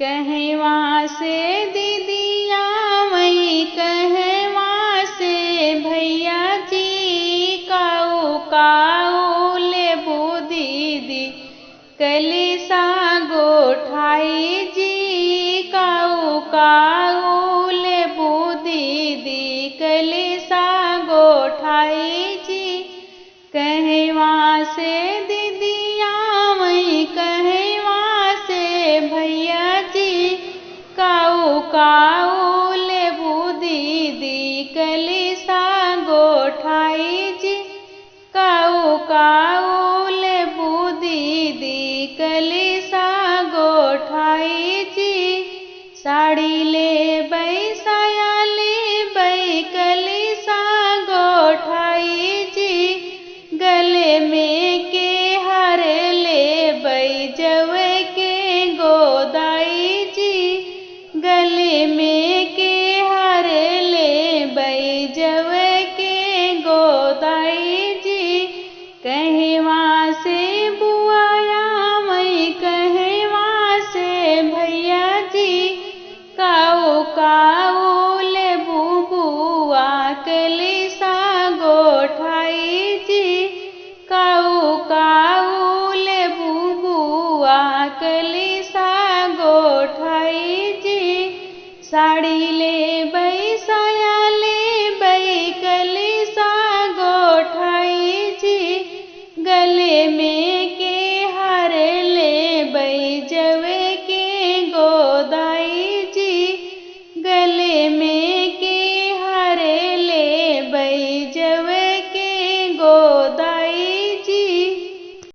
कहवा से दीदिया मई कहवा से भैया जी काऊ काऊ लेबू दीदी कलिसा गोठाई जी काऊ काऊ लेबू दीदी कलिसा गोठाई जी कहवा से दीदिया मई कहवा से भैया जी काऊ काऊ लेबू दीदी कलिसा गोठाई जी काऊ काऊ लेबू दीदी कलिसा गोठाई जी साड़ी ले बई साया ले बई कलिसा गोठाई जी गले में के हार ले बई जवे के गोदाई जी गले में के हार ले बई जवे के गोदाई जी कहवा से बुआया मई कहवा से भैया जी काऊ काऊ लेबू बुआ कलिसा गोठाई जी काऊ काऊ लेबू बुआ कलिसा गोठाई जी साड़ी ले